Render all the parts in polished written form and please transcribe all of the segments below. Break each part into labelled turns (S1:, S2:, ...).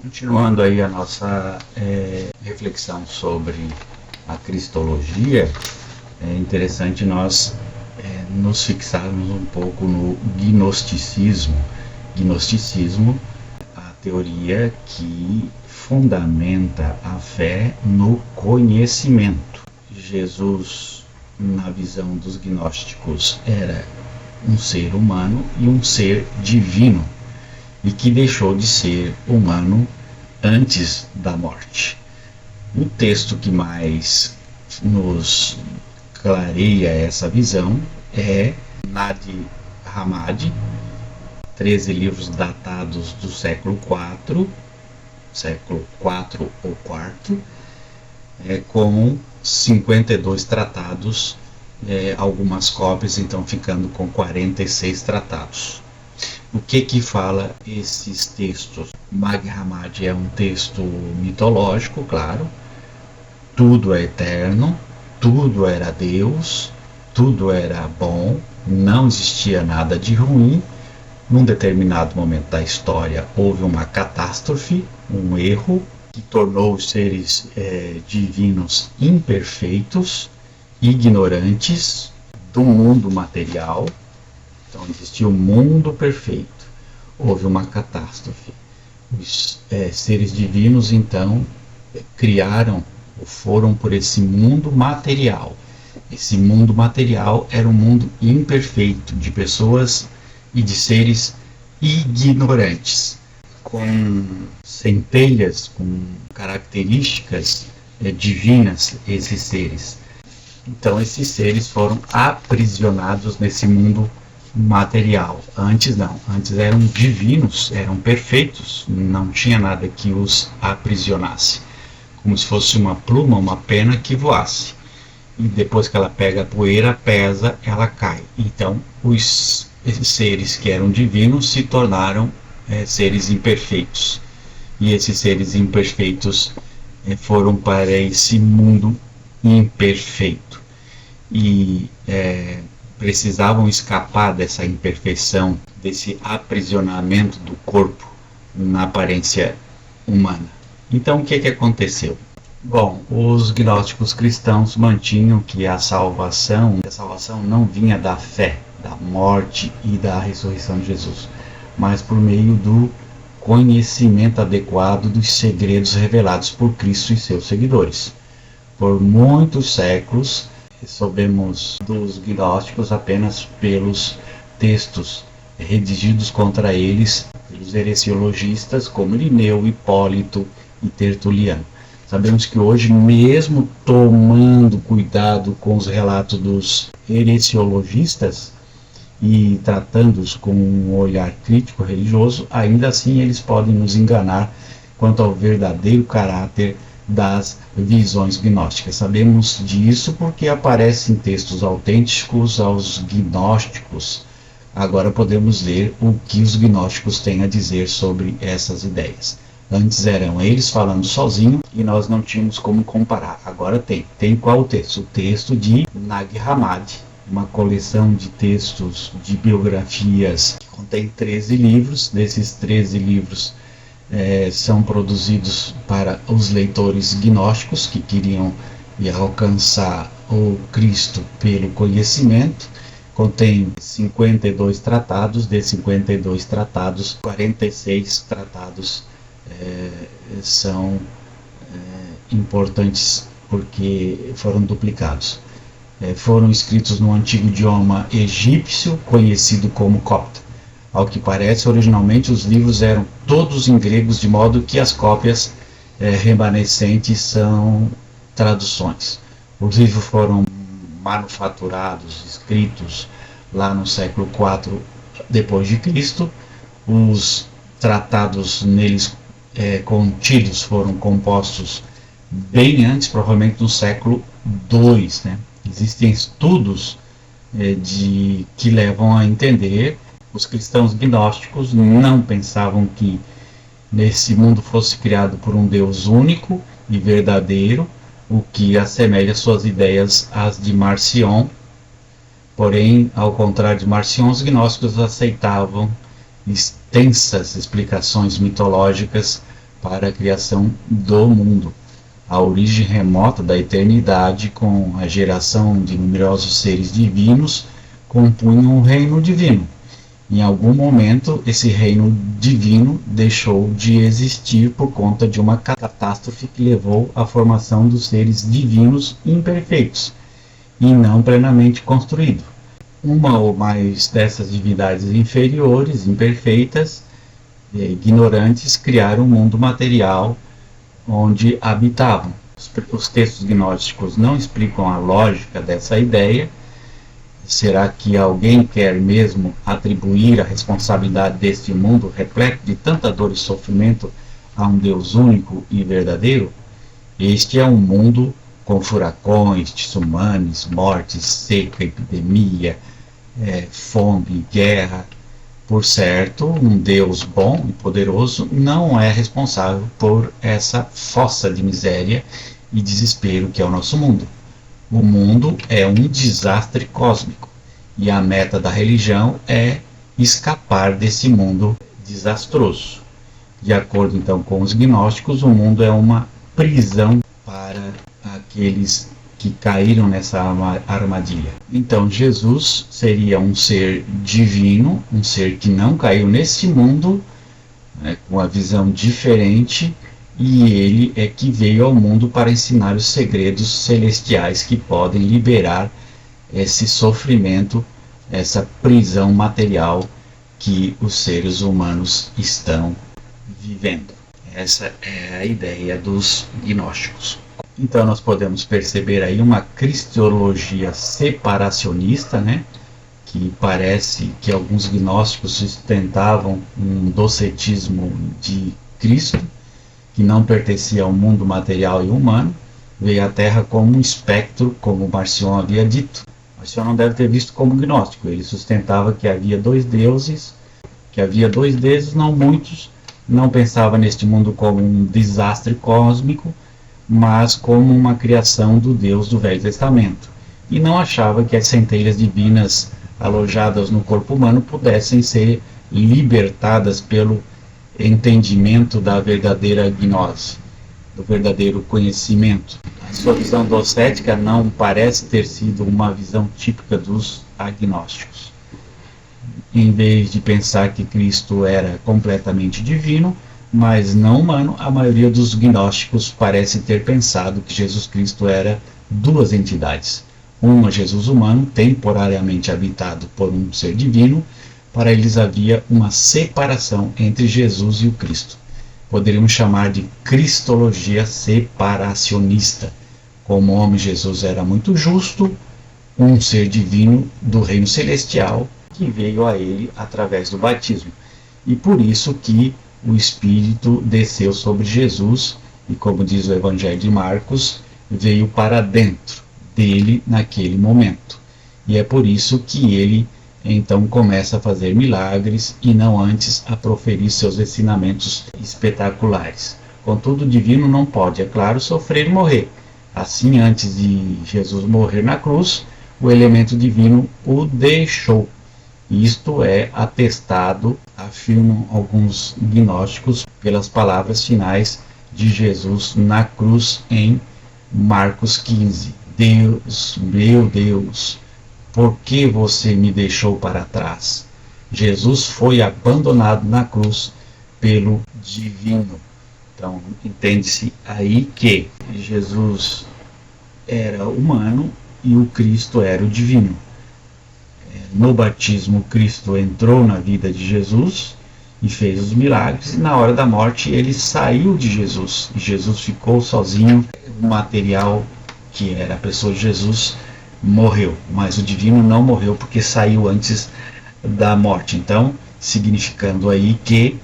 S1: Continuando aí a nossa reflexão sobre a cristologia, é interessante nós nos fixarmos um pouco no gnosticismo. Gnosticismo, a teoria que fundamenta a fé no conhecimento. Jesus, na visão dos gnósticos, era um ser humano e um ser divino, e que deixou de ser humano antes da morte. O texto que mais nos clareia essa visão é Nag Hammadi, 13 livros datados do século IV ou IV, com 52 tratados, algumas cópias, então ficando com 46 tratados. O que fala esses textos? Nag Hammadi é um texto mitológico, claro. Tudo é eterno, tudo era Deus, tudo era bom, não existia nada de ruim. Num determinado momento da história houve uma catástrofe, um erro, que tornou os seres divinos imperfeitos, ignorantes do mundo material. Então existia um mundo perfeito, houve uma catástrofe. Os seres divinos então criaram ou foram por esse mundo material. Esse mundo material era um mundo imperfeito, de pessoas e de seres ignorantes, com centelhas, com características divinas, esses seres. Então esses seres foram aprisionados nesse mundo material. Antes não, antes eram divinos, eram perfeitos, não tinha nada que os aprisionasse, como se fosse uma pluma, uma pena que voasse, e depois que ela pega a poeira, pesa, ela cai. Então esses seres que eram divinos se tornaram seres imperfeitos, e esses seres imperfeitos foram para esse mundo imperfeito, e precisavam escapar dessa imperfeição, desse aprisionamento do corpo na aparência humana. Então o que aconteceu? Bom, os gnósticos cristãos mantinham que a salvação não vinha da fé, da morte e da ressurreição de Jesus, mas por meio do conhecimento adequado dos segredos revelados por Cristo e seus seguidores. Por muitos séculos, soubemos dos gnósticos apenas pelos textos redigidos contra eles pelos heresiologistas como Irineu, Hipólito e Tertuliano. Sabemos que hoje, mesmo tomando cuidado com os relatos dos heresiologistas e tratando-os com um olhar crítico religioso, ainda assim eles podem nos enganar quanto ao verdadeiro caráter das visões gnósticas. Sabemos disso porque aparecem textos autênticos aos gnósticos. Agora podemos ler o que os gnósticos têm a dizer sobre essas ideias. Antes eram eles falando sozinho e nós não tínhamos como comparar. Agora tem. Tem qual texto? O texto de Nag Hammadi, uma coleção de textos, de biografias, que contém 13 livros. Desses 13 livros são produzidos para os leitores gnósticos que queriam alcançar o Cristo pelo conhecimento. Contém 52 tratados, de 52 tratados, 46 tratados são importantes porque foram duplicados. Foram escritos no antigo idioma egípcio, conhecido como copta. Ao que parece, originalmente os livros eram todos em gregos, de modo que as cópias remanescentes são traduções. Os livros foram manufaturados, escritos lá no século IV depois de Cristo. Os tratados neles contidos foram compostos bem antes, provavelmente no século II, né? Existem estudos que levam a entender. Os cristãos gnósticos não pensavam que nesse mundo fosse criado por um Deus único e verdadeiro, o que assemelha suas ideias às de Marcion. Porém, ao contrário de Marcion, os gnósticos aceitavam extensas explicações mitológicas para a criação do mundo. A origem remota da eternidade, com a geração de numerosos seres divinos, compunham um reino divino. Em algum momento, esse reino divino deixou de existir por conta de uma catástrofe que levou à formação dos seres divinos imperfeitos e não plenamente construídos. Uma ou mais dessas divindades inferiores, imperfeitas, ignorantes, criaram um mundo material onde habitavam. Os textos gnósticos não explicam a lógica dessa ideia. Será que alguém quer mesmo atribuir a responsabilidade deste mundo repleto de tanta dor e sofrimento a um Deus único e verdadeiro? Este é um mundo com furacões, tsunamis, mortes, seca, epidemia, fome, guerra. Por certo, um Deus bom e poderoso não é responsável por essa fossa de miséria e desespero que é o nosso mundo. O mundo é um desastre cósmico e a meta da religião é escapar desse mundo desastroso. De acordo então com os gnósticos, o mundo é uma prisão para aqueles que caíram nessa armadilha. Então Jesus seria um ser divino, um ser que não caiu nesse mundo, com uma visão diferente, e ele é que veio ao mundo para ensinar os segredos celestiais que podem liberar esse sofrimento, essa prisão material que os seres humanos estão vivendo. Essa é a ideia dos gnósticos. Então nós podemos perceber aí uma cristologia separacionista, que parece que alguns gnósticos sustentavam um docetismo de Cristo, que não pertencia ao mundo material e humano, veio à Terra como um espectro, como Marcion havia dito. Marcion não deve ter visto como gnóstico, ele sustentava que havia dois deuses, não muitos, não pensava neste mundo como um desastre cósmico, mas como uma criação do Deus do Velho Testamento, e não achava que as centelhas divinas alojadas no corpo humano pudessem ser libertadas pelo entendimento da verdadeira gnose, do verdadeiro conhecimento. A sua visão docética não parece ter sido uma visão típica dos agnósticos. Em vez de pensar que Cristo era completamente divino, mas não humano, a maioria dos gnósticos parece ter pensado que Jesus Cristo era duas entidades. Uma, Jesus humano, temporariamente habitado por um ser divino. Para eles havia uma separação entre Jesus e o Cristo. Poderíamos chamar de cristologia separacionista. Como o homem Jesus era muito justo, um ser divino do reino celestial que veio a ele através do batismo. E por isso que o Espírito desceu sobre Jesus e, como diz o Evangelho de Marcos, veio para dentro dele naquele momento. E é por isso que ele então começa a fazer milagres e não antes a proferir seus ensinamentos espetaculares. Contudo, o divino não pode, é claro, sofrer e morrer. Assim, antes de Jesus morrer na cruz, o elemento divino o deixou. Isto é atestado, afirmam alguns gnósticos, pelas palavras finais de Jesus na cruz em Marcos 15. Deus, meu Deus, por que você me deixou para trás? Jesus foi abandonado na cruz pelo divino. Então, entende-se aí que Jesus era humano e o Cristo era o divino. No batismo, Cristo entrou na vida de Jesus e fez os milagres, e na hora da morte ele saiu de Jesus, e Jesus ficou sozinho. O material, que era a pessoa de Jesus, morreu, mas o divino não morreu porque saiu antes da morte. Então, significando aí que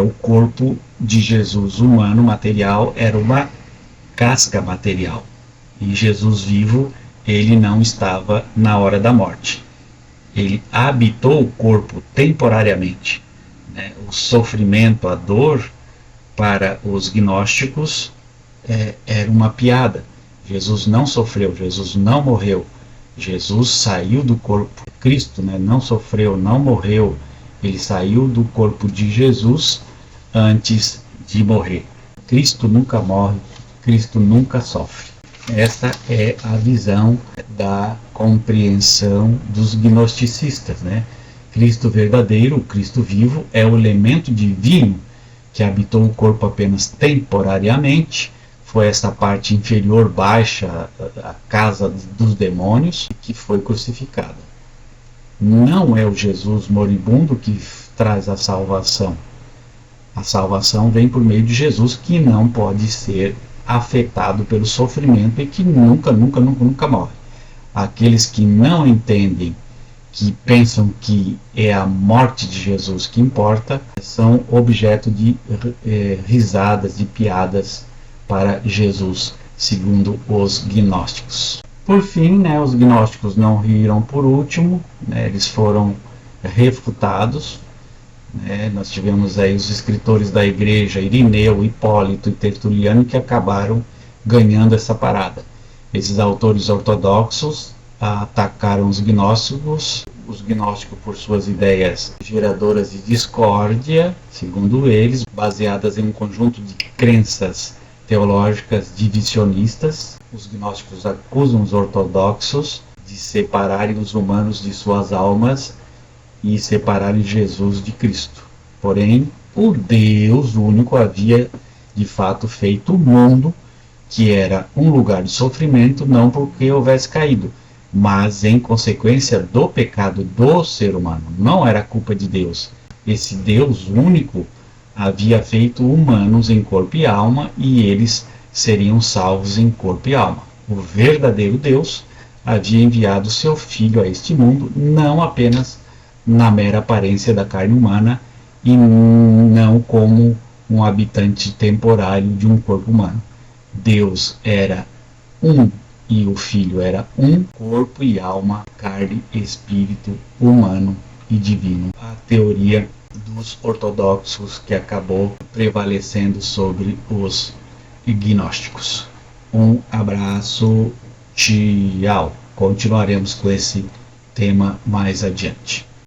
S1: o corpo de Jesus humano, material, era uma casca material, e Jesus vivo, ele não estava na hora da morte. Ele habitou o corpo temporariamente. O sofrimento, a dor, para os gnósticos, era uma piada. Jesus não sofreu, Jesus não morreu. Jesus saiu do corpo. Cristo não sofreu, não morreu. Ele saiu do corpo de Jesus antes de morrer. Cristo nunca morre, Cristo nunca sofre. Essa é a visão da compreensão dos gnosticistas, né? Cristo verdadeiro, o Cristo vivo, é o elemento divino que habitou o corpo apenas temporariamente, foi essa parte inferior, baixa, a casa dos demônios, que foi crucificada. Não é o Jesus moribundo que traz a salvação. A salvação vem por meio de Jesus, que não pode ser afetado pelo sofrimento e que nunca morre. Aqueles que não entendem, que pensam que é a morte de Jesus que importa, são objeto de risadas, de piadas para Jesus, segundo os gnósticos. Por fim, né, os gnósticos não riram por último, né, eles foram refutados. Nós tivemos aí os escritores da igreja, Irineu, Hipólito e Tertuliano, que acabaram ganhando essa parada. Esses autores ortodoxos atacaram os gnósticos por suas ideias geradoras de discórdia, segundo eles, baseadas em um conjunto de crenças teológicas divisionistas. Os gnósticos acusam os ortodoxos de separarem os humanos de suas almas e separarem Jesus de Cristo. Porém, o Deus único havia de fato feito o mundo, que era um lugar de sofrimento, não porque houvesse caído, mas em consequência do pecado do ser humano. Não era culpa de Deus. Esse Deus único havia feito humanos em corpo e alma, e eles seriam salvos em corpo e alma. O verdadeiro Deus havia enviado seu Filho a este mundo, não apenas na mera aparência da carne humana, e não como um habitante temporário de um corpo humano. Deus era um e o Filho era um, corpo e alma, carne, espírito, humano e divino. A teoria dos ortodoxos que acabou prevalecendo sobre os gnósticos. Um abraço, tchau. Continuaremos com esse tema mais adiante.